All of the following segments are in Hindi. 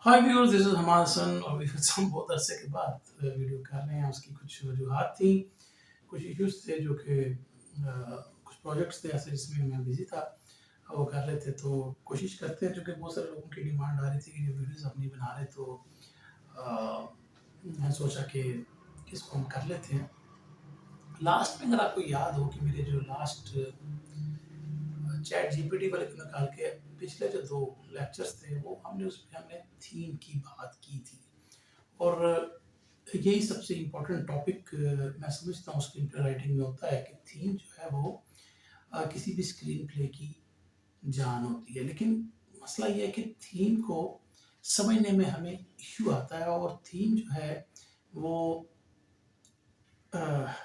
Hi viewers, this is Hamad Hasan और हम बहुत अरसे के बाद वीडियो कर रहे हैं। उसकी कुछ वजूहात थी, कुछ इश्यूज थे जो कि कुछ प्रोजेक्ट्स थे ऐसे जिसमें मैं बिजी था। वो कर रहे थे तो कोशिश करते हैं, क्योंकि बहुत सारे लोगों की डिमांड आ रही थी कि ये वीडियोस अपनी बना रहे, तो अ, मैं सोचा कि इसको हम कर लेते हैं। लास्ट में अगर आपको याद हो कि मेरे जो लास्ट चैट जीपीटी वाले को निकाल के पिछले जो 2 लेक्चर्स थे, वो उसमें हमने थीम की बात की थी। और यही सबसे इम्पोर्टेंट टॉपिक मैं समझता हूँ स्क्रीन प्ले राइटिंग में होता है कि थीम जो है वो किसी भी स्क्रीन प्ले की जान होती है। लेकिन मसला ये है कि थीम को समझने में हमें इश्यू आता है, और थीम जो है वो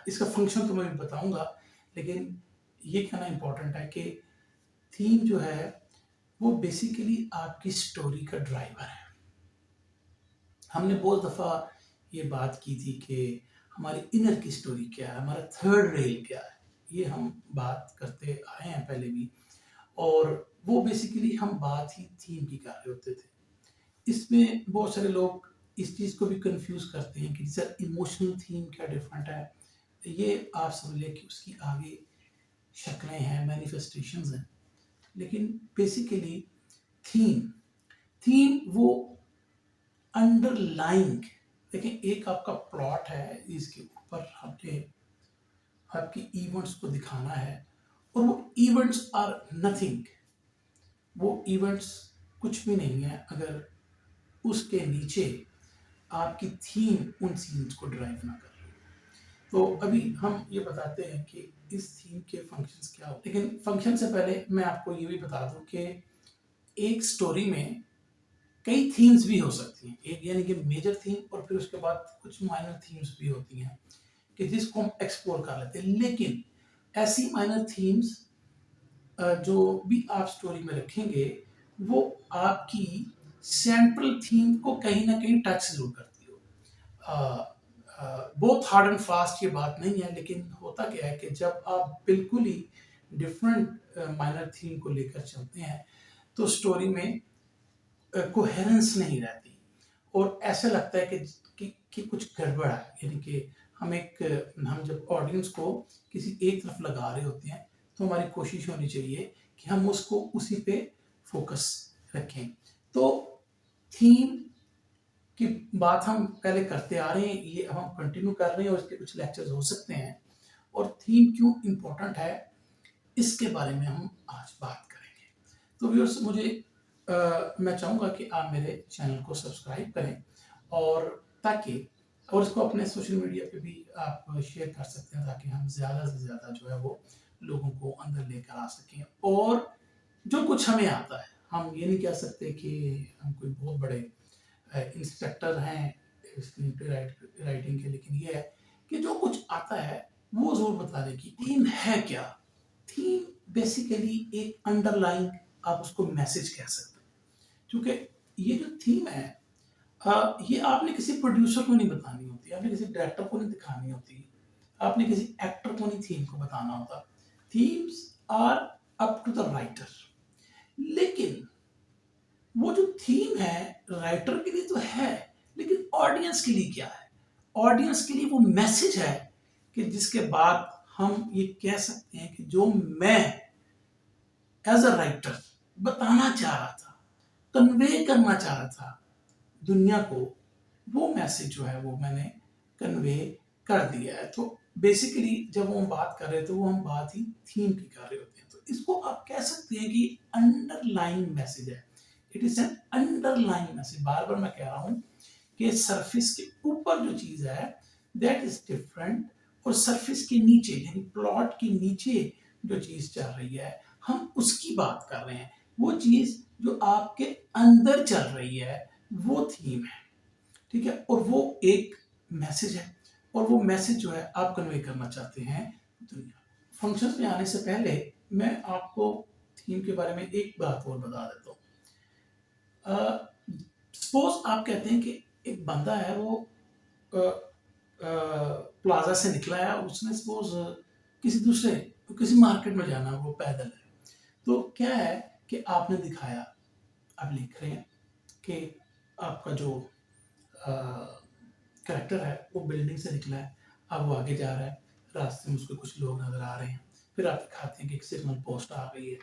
इसका फंक्शन तो मैं भी बताऊंगा, लेकिन ये कहना इम्पोर्टेंट है कि थीम जो है वो बेसिकली आपकी स्टोरी का ड्राइवर है। हमने बहुत दफ़ा ये बात की थी कि हमारी इनर की स्टोरी क्या है, हमारा थर्ड रेल क्या है। ये हम बात करते आए हैं पहले भी, और वो बेसिकली हम बात ही थीम की कर रहे होते थे। इसमें बहुत सारे लोग इस चीज़ को भी कंफ्यूज करते हैं कि सर इमोशनल थीम क्या डिफरेंट है। ये आप समझ लें कि उसकी आगे शक्लें हैं, मैनिफेस्टेशंस हैं। लेकिन बेसिकली थीम थीम वो अंडरलाइंग, देखिए एक आपका प्लॉट है, इसके ऊपर हमने आपके इवेंट्स को दिखाना है, और वो इवेंट्स आर नथिंग। वो इवेंट्स कुछ भी नहीं है अगर उसके नीचे आपकी थीम उन सीन्स को ड्राइव ना कर रही। तो अभी हम ये बताते हैं कि इस थीम के फंक्शंस क्या होते हैं। लेकिन फंक्शन से पहले मैं आपको ये भी बता दूं कि एक स्टोरी में कई थीम्स भी हो सकती हैं। एक यानी कि मेजर थीम, और फिर उसके बाद कुछ माइनर थीम्स भी होती हैं कि जिसको हम एक्सप्लोर कर लेते हैं। लेकिन ऐसी माइनर थीम्स जो भी आप स्टोरी में रखेंगे, वो आपकी सेंट्रल थीम को कहीं ना कहीं टच जरूर करती हो। बहुत हार्ड एंड फास्ट ये बात नहीं है, लेकिन होता क्या है कि जब आप बिल्कुल ही डिफरेंट माइनर थीम को लेकर चलते हैं, तो स्टोरी में कोहेरेंस नहीं रहती, और ऐसा लगता है कि कुछ गड़बड़ है। यानी कि हम जब ऑडियंस को किसी एक तरफ लगा रहे होते हैं, तो हमारी कोशिश होनी चाहिए कि हम उसको उसी पे फोकस रखें। तो थीम की बात हम पहले करते आ रहे हैं, ये हम कंटिन्यू कर रहे हैं, और इसके कुछ लेक्चर्स हो सकते हैं। और थीम क्यों इम्पोर्टेंट है, इसके बारे में हम आज बात करेंगे। तो व्यूअर्स, मैं चाहूँगा कि आप मेरे चैनल को सब्सक्राइब करें, और ताकि और इसको अपने सोशल मीडिया पे भी आप शेयर कर सकते हैं, ताकि हम ज़्यादा से ज़्यादा जो है वो लोगों को अंदर लेकर आ सकें। और जो कुछ हमें आता है, हम ये नहीं कह सकते कि हम कोई बहुत बड़े इंस्ट्रक्टर हैं स्क्रीन पे राइटिंग के, लेकिन ये है कि जो कुछ आता है वो ज़रूर बताने की। थीम है क्या? थीम बेसिकली एक अंडरलाइन, आप उसको मैसेज कह सकते हैं। क्योंकि ये जो थीम है, ये आपने किसी प्रोड्यूसर को नहीं बतानी होती, आपने किसी डायरेक्टर को नहीं दिखानी होती, आपने किसी एक्टर को नहीं थीम को बताना होता। Themes are up to the writer. लेकिन वो जो थीम है राइटर के लिए तो है, लेकिन ऑडियंस के लिए क्या है? ऑडियंस के लिए वो मैसेज है कि जिसके बाद हम ये कह सकते हैं कि जो मैं एज अ राइटर बताना चाह रहा था, कन्वे करना चाह रहा था दुनिया को, वो मैसेज जो है वो मैंने कन्वे कर दिया है। तो बेसिकली जब हम बात कर रहे हैं, तो वो हम बात ही थीम की कर रहे होते हैं। तो इसको आप कह सकते हैं कि अंडरलाइन मैसेज है। It is an underline message. बार बार मैं कह रहा हूं कि सरफेस के ऊपर जो चीज है दैट इज डिफरेंट, और सरफेस के नीचे यानी प्लॉट के नीचे जो चीज चल रही है, हम उसकी बात कर रहे हैं। वो चीज जो आपके अंदर चल रही है, वो थीम है। ठीक है, और वो एक मैसेज है, और वो मैसेज जो है आप कन्वे करना चाहते हैं दुनिया। फंक्शंस में आने से पहले मैं आपको थीम के बारे में एक बात और बता देता हूँ। सपोज आप कहते हैं कि एक बंदा है, वो प्लाजा से निकला है, और उसने सपोज किसी मार्केट में जाना, वो पैदल है। तो क्या है कि आपने दिखाया, आप लिख रहे हैं कि आपका जो कैरेक्टर है वो बिल्डिंग से निकला है, अब वो आगे जा रहा है, रास्ते में उसको कुछ लोग नज़र आ रहे हैं, फिर आप दिखाते हैं कि एक सिग्नल पोस्ट आ गई है,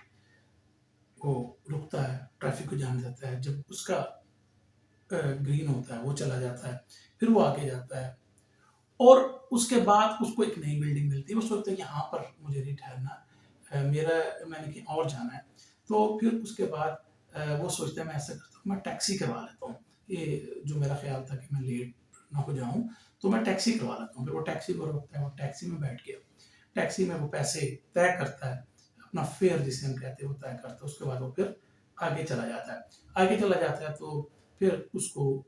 वो रुकता है, ट्रैफिक को जान जाता है, जब उसका ग्रीन होता है वो चला जाता है, फिर वो आगे जाता है और उसके बाद उसको एक नई बिल्डिंग मिलती है, वो सोचता है यहाँ पर मुझे नहीं ठहरना, मैंने कहीं और जाना है। तो फिर उसके बाद वो सोचता है मैं ऐसा करता हूँ, मैं टैक्सी करवा लेता हूँ, ये जो मेरा ख्याल था कि मैं लेट ना हो जाऊँ तो मैं टैक्सी करवा लेता हूँ। फिर वो टैक्सी को रोकता है, वो टैक्सी में बैठ गया, टैक्सी में वो पैसे तय करता है, अपना फेयर जिसे हम कहते हैं वो तय करता है, उसके बाद वो फिर आगे चला जाता है। आगे चला जाता है तो फिर उसको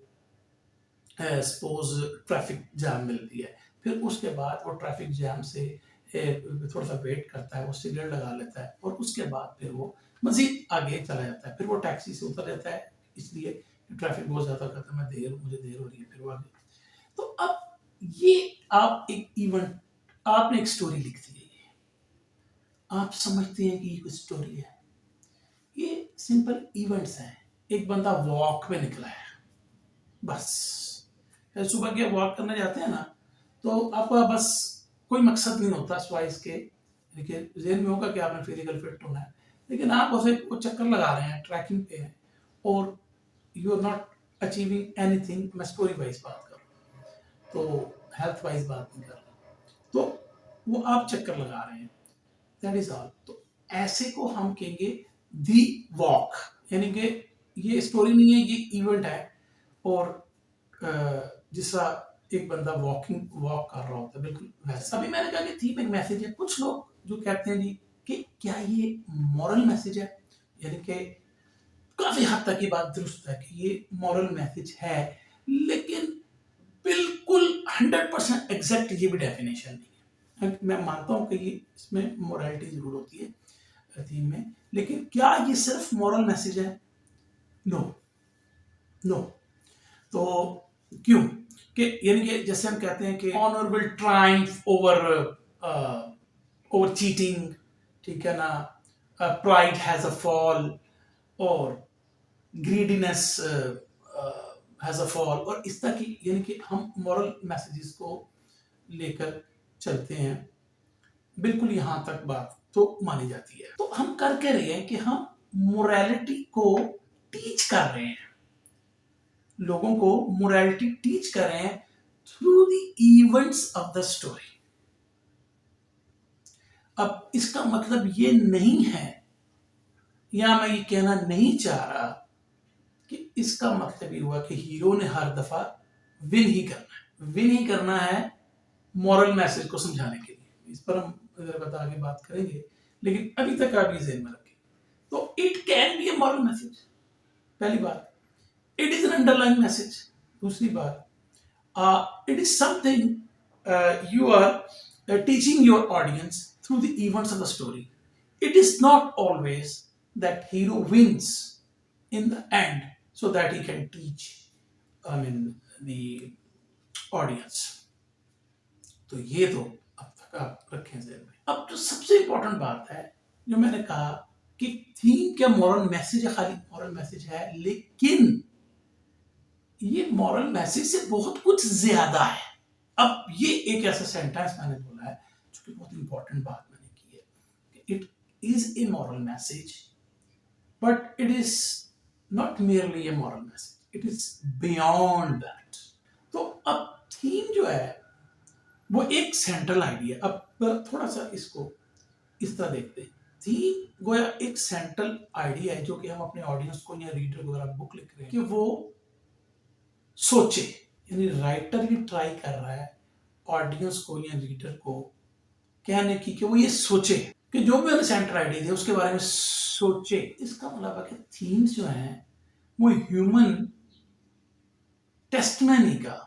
सपोज ट्रैफिक जैम मिलती है, फिर उसके बाद वो ट्रैफिक जैम से थोड़ा सा वेट करता है, वो सिगरेट लगा लेता है और उसके बाद फिर वो मजीद आगे चला जाता है, फिर वो टैक्सी से उतर जाता है इसलिए ट्रैफिक बहुत ज़्यादा करता है, मुझे देर हो रही है, फिर वो आगे। तो अब ये आप एक इवेंट, आपने एक स्टोरी लिख दी है, आप समझते हैं कि ये कुछ स्टोरी है, ये सिंपल इवेंट्स हैं। एक बंदा वॉक में निकला है, बस सुबह के वॉक करने जाते हैं ना, तो आपका बस कोई मकसद नहीं होता सिवाय इसके, देखिए जेहन में होगा कि आपने फिजिकल फिट होना है, लेकिन आप उसे वो चक्कर लगा रहे हैं, ट्रैकिंग पे हैं और you are not achieving anything. मैं स्टोरी वाइज बात कर रहा हूँ, तो हेल्थ वाइज बात नहीं कर रहा, तो वो आप चक्कर लगा रहे हैं, दैट इज ऑल। तो ऐसे को हम कहेंगे दी वॉक, यानी कि ये स्टोरी नहीं है, ये इवेंट है। और जिसका एक बंदा वॉक कर रहा होता है, बिल्कुल वैसा। अभी मैंने कहा कि थीम एक मैसेज है, कुछ लोग जो कहते हैं जी कि क्या ये मॉरल मैसेज है, यानी कि काफी हद तक ये बात दुरुस्त है कि ये मॉरल मैसेज है, लेकिन बिल्कुल 100% एग्जैक्ट ये भी डेफिनेशन नहीं है। मैं मानता हूँ कि ये इसमें मोरालिटी जरूर होती है थीम में, लेकिन क्या ये सिर्फ मॉरल मैसेज है? No, no. तो क्यों कि यानी कि जैसे हम कहते हैं कि honour will triumph over over cheating, ठीक है ना, प्राइड हैज अ फॉल और ग्रीडीनेस हैज अ फॉल, और इस तरह की, यानी कि हम मॉरल मैसेजेस को लेकर चलते हैं, बिल्कुल यहां तक बात तो मानी जाती है। तो हम कर के रहे हैं कि हम मोरालिटी को टीच कर रहे हैं, लोगों को मोरालिटी टीच कर रहे हैं through the events of the story. अब इसका मतलब ये नहीं है, या मैं ये कहना नहीं चाह रहा कि इसका मतलब ये हुआ कि हीरो ने हर दफा विन ही करना है, विन ही करना है मॉरल मैसेज को समझाने के लिए। इस पर हम बता आगे बात करेंगे, लेकिन अभी तक आप ये ज़हन में रखें। तो it can be A moral message, पहली बात, it is N underlying message. दूसरी बात, it is something you are teaching your audience through the events of the story. It is not always that hero wins in the end so that he can teach, I mean, the audience. तो ये तो अब तक आप रखें ज़हन में। अब जो सबसे इंपॉर्टेंट बात है, जो मैंने कहा कि थीम क्या मॉरल मैसेज है, खाली मॉरल मैसेज है, लेकिन ये मॉरल मैसेज से बहुत कुछ ज्यादा है। अब ये एक ऐसा सेंटेंस मैंने बोला है जो कि बहुत इंपॉर्टेंट बात मैंने की है, it is a moral message but it is not merely A moral message, it is beyond that. तो अब थीम जो है वो एक सेंट्रल आइडिया, अब थोड़ा सा इसको इस तरह देखते हैं, थीम गोया एक सेंट्रल आइडिया है जो कि हम अपने ऑडियंस को या रीडर को, अगर आप बुक लिख रहे हैं, कि वो सोचे, यानी राइटर ये ट्राई कर रहा है ऑडियंस को या रीडर को कहने की कि वो ये सोचे कि जो भी मैंने सेंटर आइडिया दिया उसके बारे में सोचे। इसका मतलब है कि थीम्स जो हैं वो ह्यूमन टेस्टमनी का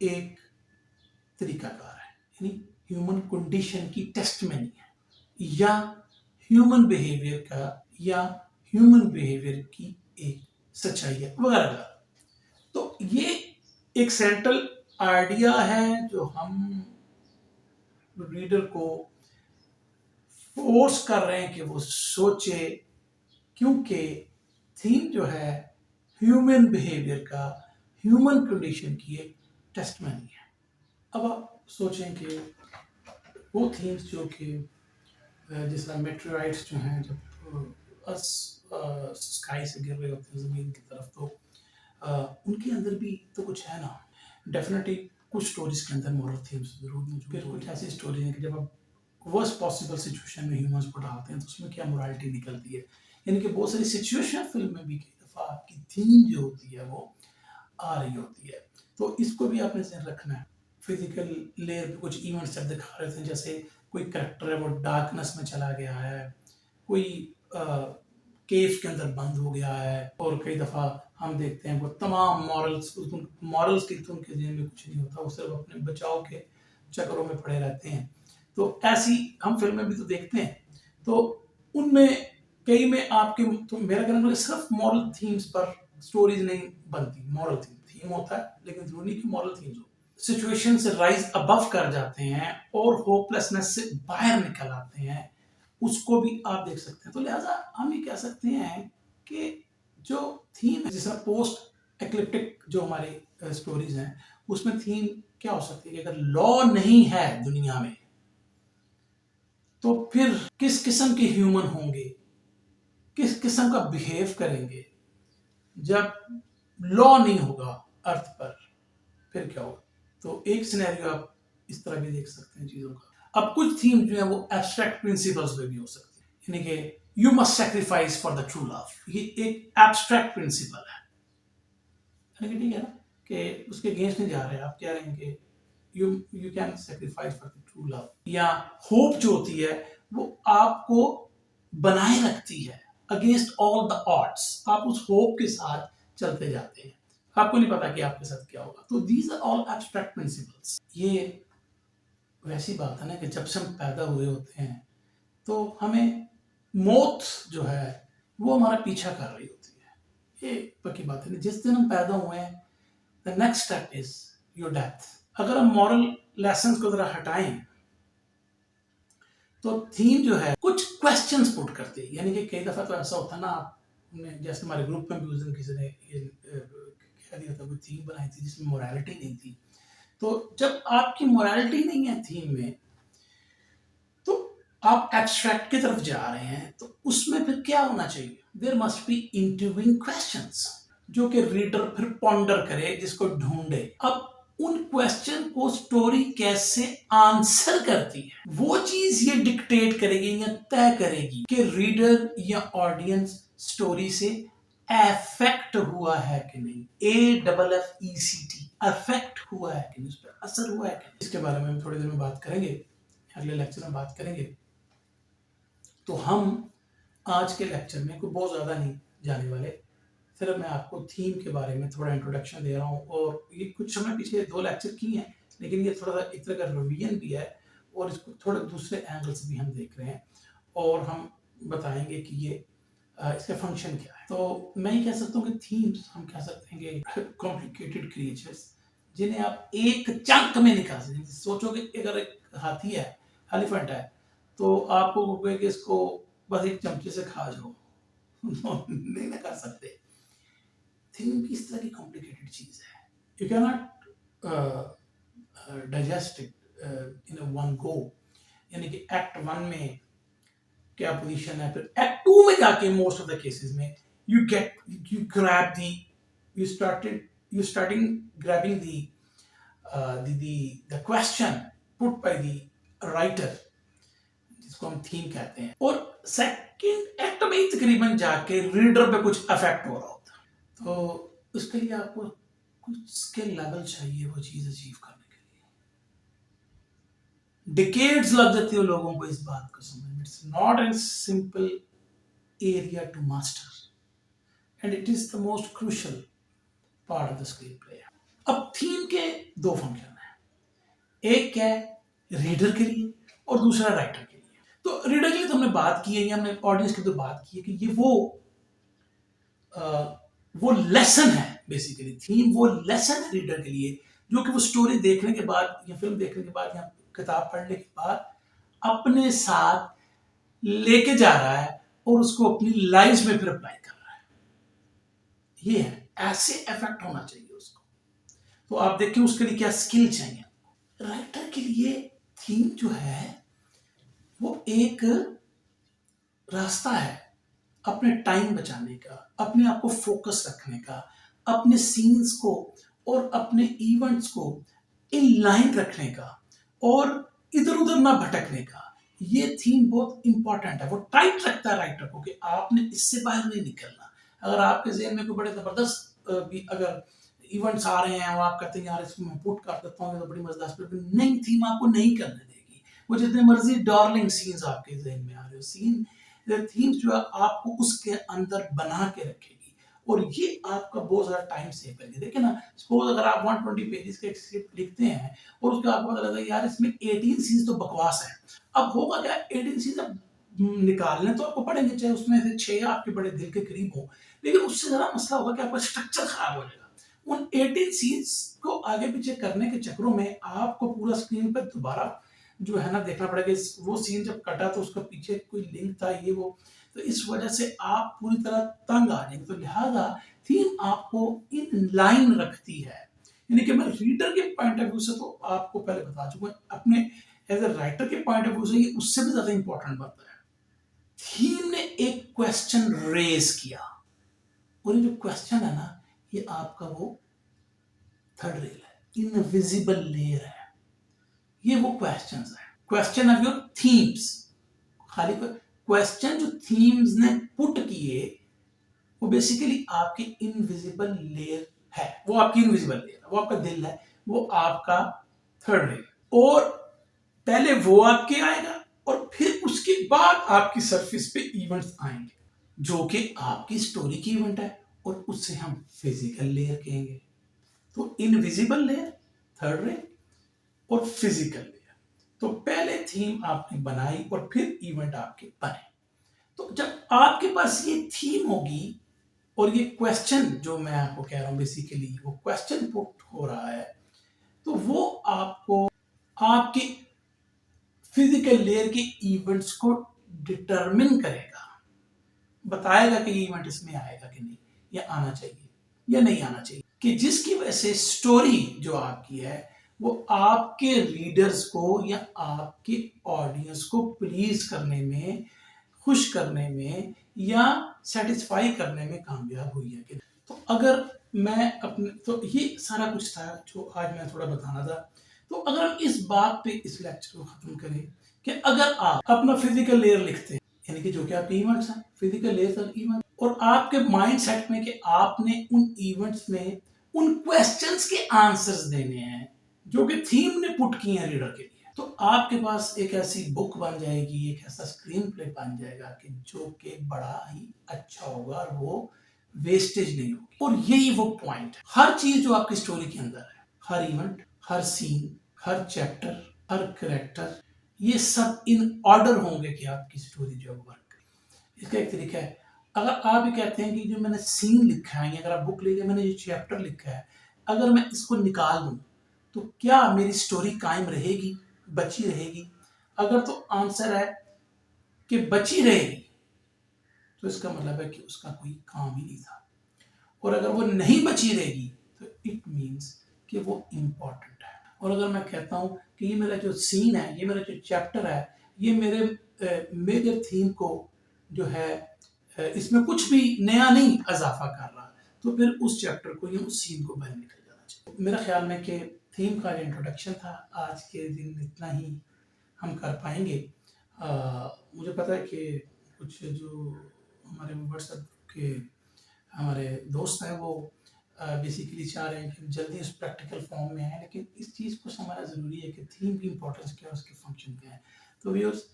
एक तरीकाकार है, यानी ह्यूमन कंडीशन की टेस्टमनी है, या ह्यूमन बिहेवियर का, या ह्यूमन बिहेवियर की एक सच्चाई है वगैरह। तो ये एक सेंट्रल आइडिया है जो हम रीडर को फोर्स कर रहे हैं कि वो सोचे, क्योंकि थीम जो है ह्यूमन बिहेवियर का, ह्यूमन कंडीशन की एक टेस्टमनी है। अब आप सोचें कि वो थीम्स जो कि जिस तरह मेटेराइट्स जो हैं जब स्काई से गिर रहे होते हैं ज़मीन की तरफ, तो उनके अंदर भी तो कुछ है ना। डेफिनेटली कुछ स्टोरीज के अंदर मॉरल थीम्स जरूर मौजूद। फिर कुछ ऐसी स्टोरी हैं कि जब आप वर्स्ट पॉसिबल सिचुएशन में ह्यूमंस को डालते हैं तो उसमें क्या मोरालिटी निकलती है। यानी कि बहुत सारी सिचुएशन फिल्म में भी कई दफ़ा आपकी थीम जो होती है वो आ रही होती है, तो इसको भी आपने ध्यान रखना है। फिजिकल लेयर पे कुछ इवेंट्स जब दिखा रहे थे, जैसे कोई करेक्टर है वो डार्कनेस में चला गया है, कोई केव के अंदर बंद हो गया है, और कई दफ़ा हम देखते हैं वो तमाम मॉरल्स की तो उनके जेब में कुछ नहीं होता, वो सिर्फ अपने बचाव के चक्करों में पड़े रहते हैं। तो ऐसी हम फिल्में भी तो देखते हैं, तो उनमें कई में आपके, तो मेरा कहना है सिर्फ मॉरल थीम्स पर स्टोरीज नहीं बनती। मॉरल थीम होता है, लेकिन जरूरी नहीं कि मॉरल थीम्स हो। सिचुएशन से राइज अबव कर जाते हैं और होपलेसनेस से बाहर निकल आते हैं, उसको भी आप देख सकते हैं। तो लिहाजा हम ये कह सकते हैं कि जो थीम है, जैसा पोस्ट एक्लिप्टिक जो हमारी स्टोरीज हैं, उसमें थीम क्या हो सकती है कि अगर लॉ नहीं है दुनिया में तो फिर किस किस्म के ह्यूमन होंगे, किस किस्म का बिहेव करेंगे। जब लॉ नहीं होगा अर्थ पर, फिर क्या होगा। तो एक सिनेरियो आप इस तरह भी देख सकते हैं चीजों का। अब कुछ थीम जो है वो एब्स्ट्रैक्ट प्रिंसिपल्स पे भी हो सकती है, यानी कि you must sacrifice for the true love, ये एक एब्स्ट्रैक्ट प्रिंसिपल है। यानी कि ठीक है ना, कि उसके अगेंस्ट नहीं जा रहे, आप कह रहे हैं कि you can sacrifice for the true love. या होप जो होती है वो आपको बनाए रखती है अगेंस्ट ऑल द ऑड्स, आप उस होप के साथ चलते जाते हैं, आपको नहीं पता कि आपके साथ क्या होगा। तो these are all abstract principles. ये वैसी बात है ना कि जब से हम पैदा हुए होते हैं तो हमें मौत जो है वो हमारा पीछा कर रही होती है, ये पक्की बात है। जिस दिन हम पैदा हुए हैं, the next step is your death. अगर हम मॉरल लेसन को जरा हटाएं तो थीम जो है कुछ क्वेश्चंस पुट करते हैं। यानी कि कई दफा तो ऐसा होता है ना, आपने जैसे हमारे ग्रुप में भी उस दिन किसी ने ये कह दिया था, कोई थीम बनाई थी जिसमें मोरालिटी नहीं थी। तो जब आपकी मोरालिटी नहीं है थीम में, तो आप एब्स्ट्रैक्ट की तरफ जा रहे हैं, तो उसमें फिर क्या होना चाहिए, there must be interviewing questions जो कि रीडर फिर पॉन्डर करे, जिसको ढूंढे। अब उन क्वेश्चन को स्टोरी कैसे आंसर करती है, वो चीज ये डिक्टेट करेगी या तय करेगी कि रीडर या ऑडियंस स्टोरी से अफेक्ट हुआ है कि नहीं। AFFECT, अफेक्ट हुआ है कि नहीं, उस पर असर हुआ है कि नहीं। इसके बारे में हम थोड़ी देर में बात करेंगे, अगले लेक्चर में बात करेंगे। तो हम आज के लेक्चर में कोई बहुत ज़्यादा नहीं जाने वाले, सिर्फ मैं आपको थीम के बारे में थोड़ा इंट्रोडक्शन दे रहा हूँ। और ये कुछ समय पीछे 2 लेक्चर किए हैं, लेकिन ये थोड़ा सा एक तरह का रिवीजन भी है और इसको थोड़े दूसरे एंगल से भी हम देख रहे हैं, और हम बताएंगे कि ये इसका फंक्शन क्या है। तो मैं ये कह सकता हूँ कि थीम्स हम कह सकते हैं कि कॉम्प्लिकेटेड क्रिएचर्स जिन्हें आप एक चंक में निकाल सकते हैं। सोचो कि अगर एक हाथी है, एलिफेंट है, तो आपको कहोगे कि इसको बस एक चमचे से खा जाओ नहीं ना कर सकते। थीम इस तरह की कॉम्प्लिकेटेड चीज है, you can not digest it in one go. यानी कि एक्ट 1 में क्या पोजीशन है, फिर एक्ट 2 में जाके मोस्ट ऑफ द केसेस में you grab the, you starting grabbing the question put by the writer, जिसको हम थीम कहते हैं, और सेकंड एक्ट में ही तकरीबन जाके रीडर पे कुछ इफेक्ट हो रहा होता है। तो उसके लिए आपको कुछ स्किल लेवल चाहिए वो चीज अचीव करने के लिए। डिकेड्स लग जाती है लोगों को इस बात को समझने। It's not a simple area to master and it is the most crucial part of the screenplay. अब थीम के 2 फंक्शन हैं, एक क्या है रीडर के लिए और दूसरा राइटर के लिए। तो रीडर के लिए तो हमने बात की है, हमने ऑडियंस की तो बात की है कि ये वो लेसन है, बेसिकली थीम वो लेसन है रीडर के लिए, जो कि वो स्टोरी देखने के बाद या फिल्म देखने के बाद या किताब पढ़ने के बाद अपने साथ लेके जा रहा है और उसको अपनी लाइफ में फिर अप्लाई कर रहा है। ये है ऐसे इफेक्ट होना चाहिए उसको। तो आप देखिए उसके लिए क्या स्किल चाहिए। राइटर के लिए थीम जो है वो एक रास्ता है अपने टाइम बचाने का, अपने आप को फोकस रखने का, अपने सीन्स को और अपने इवेंट्स को इन लाइन रखने का और इधर उधर ना भटकने का। ये थीम बहुत इंपॉर्टेंट है, वो टाइट रखता है राइटर को कि आपने इससे बाहर नहीं निकलना। अगर आपके ज़हन में कोई बड़े जबरदस्त भी अगर इवेंट्स आ रहे हैं और आप कहते हैं यार इसको मैं पुट कर देता हूँ तो बड़ी मजेदार, नहीं, थीम आपको नहीं करने देगी। वो जितने मर्जी डार्लिंग सीन्स आपके जहन में आ रहे हो, सीन थीम्स जो है आपको उसके अंदर बना के रखेगी और ये आपका बहुत ज़्यादा टाइम सेव करेगी। देखिए ना, सपोज अगर आप 120 पेजेस का एक स्क्रिप्ट लिखते हैं और उसके आपको पता लगता है यार इसमें 18 सीन्स तो बकवास है। अब होगा क्या, 18 सीन्स अब निकालने तो आपको पड़ेंगे, चाहे उसमें से 6 आपके बड़े दिल के करीब हो, लेकिन उससे ज़्यादा मसला होगा कि आपका स्ट्रक्चर खराब हो जाएगा। उन 18 सीन्स को आगे पीछे करने के चक्करों में आपको पूरा स्क्रीन पर दोबारा जो है ना देखना पड़ेगा। वो सीन जब कटा तो उसका पीछे कोई लिंक था, ये वो, तो इस वजह से आप पूरी तरह तंग आ जाएंगे। तो लिहाजा थीम आपको इन लाइन रखती है। यानी कि मैं रीडर के पॉइंट ऑफ व्यू से तो आपको पहले बता चुका हूं, अपने एज ए राइटर के पॉइंट ऑफ व्यू से ये उससे भी ज्यादा इंपॉर्टेंट बनता है। थीम ने एक क्वेश्चन रेज किया और ये जो क्वेश्चन है ना, ये आपका वो थर्ड रेल है, इनविजिबल लेयर है। ये वो क्वेश्चंस है, क्वेश्चन ऑफ योर थीम्स। खाली क्वेश्चन जो थीम्स ने पुट किए वो बेसिकली आपके इनविजिबल लेयर है, वो आपकी इनविजिबल लेयर है, वो आपका दिल है, वो आपका थर्ड रेल। और पहले वो आपके आएगा और फिर उसके बाद आपकी सरफेस पे इवेंट्स आएंगे जो कि आपकी स्टोरी की इवेंट है और उससे हम फिजिकल लेयर कहेंगे। तो इनविजिबल लेयर, थर्ड रेल और फिजिकल लेयर। तो पहले थीम आपने बनाई और फिर इवेंट आपके बने। तो जब आपके पास ये थीम होगी और ये क्वेश्चन जो मैं आपको कह रहा हूं बेसिकली वो क्वेश्चन पुट हो रहा है, तो वो आपको आपके फिजिकल लेयर के इवेंट्स को डिटरमिन करेगा, बताएगा कि ये इवेंट इसमें आएगा कि नहीं, या आना चाहिए या नहीं आना चाहिए, कि जिसकी वजह से स्टोरी जो आपकी है वो आपके रीडर्स को या आपके ऑडियंस को प्लीज करने में, खुश करने में या सेटिस्फाई करने में कामयाब हुई है कि। तो अगर मैं अपने, तो ये सारा कुछ था जो आज मैं थोड़ा बताना था। तो अगर हम इस बात पे इस लेक्चर को खत्म करें कि अगर आप अपना फिजिकल लेयर लिखते हैं, यानी कि जो कि आपके इवेंट्स हैं, फिजिकल लेयर और इवेंट, और आपके माइंड सेट में कि आपने उन इवेंट्स में उन क्वेश्चंस के आंसर्स देने हैं जो कि थीम ने पुट किए हैं रीडर के लिए, तो आपके पास एक ऐसी बुक बन जाएगी, एक ऐसा स्क्रीन प्ले बन जाएगा कि जो कि बड़ा ही अच्छा होगा और वो वेस्टेज नहीं होगी। और यही वो पॉइंट है, हर चीज जो आपकी स्टोरी के अंदर है, हर इवेंट, हर सीन, हर चैप्टर, हर करेक्टर, ये सब इन ऑर्डर होंगे कि आपकी स्टोरी जो वर्क करे। इसका एक तरीका है, अगर आप ये कहते हैं कि जो मैंने सीन लिखा है, अगर आप बुक लीजिए, मैंने जो चैप्टर लिखा है, अगर मैं इसको निकाल दूं तो क्या मेरी स्टोरी कायम रहेगी, बची रहेगी? अगर तो आंसर है कि बची रहेगी तो इसका मतलब है कि उसका कोई काम ही नहीं था, और अगर वो नहीं बची रहेगी तो इट मीन्स कि वो इम्पोर्टेंट है। और अगर मैं कहता हूं कि ये मेरा जो सीन है, ये मेरा जो चैप्टर है, ये मेरे मेजर थीम को जो है इसमें कुछ भी नया नहीं इजाफा कर रहा, तो फिर उस चैप्टर को या उस सीन को बाहर निकल जाना चाहिए। मेरा ख्याल में कि थीम का जो इंट्रोडक्शन था आज के दिन इतना ही हम कर पाएंगे। मुझे पता है कि कुछ जो हमारे व्हाट्सएप के हमारे दोस्त हैं वो बेसिकली चाह रहे हैं कि जल्दी उस प्रैक्टिकल फॉर्म में आए, लेकिन इस चीज़ को समझना ज़रूरी है कि थीम की इंपॉर्टेंस क्या है, उसके फंक्शन क्या है। तो व्यूअर्स,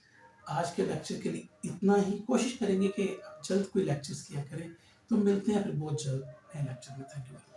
आज के लेक्चर के लिए इतना ही। कोशिश करेंगे कि जल्द कोई लेक्चर्स किया करें। तो मिलते हैं फिर बहुत जल्द नए लेक्चर में। Thank you.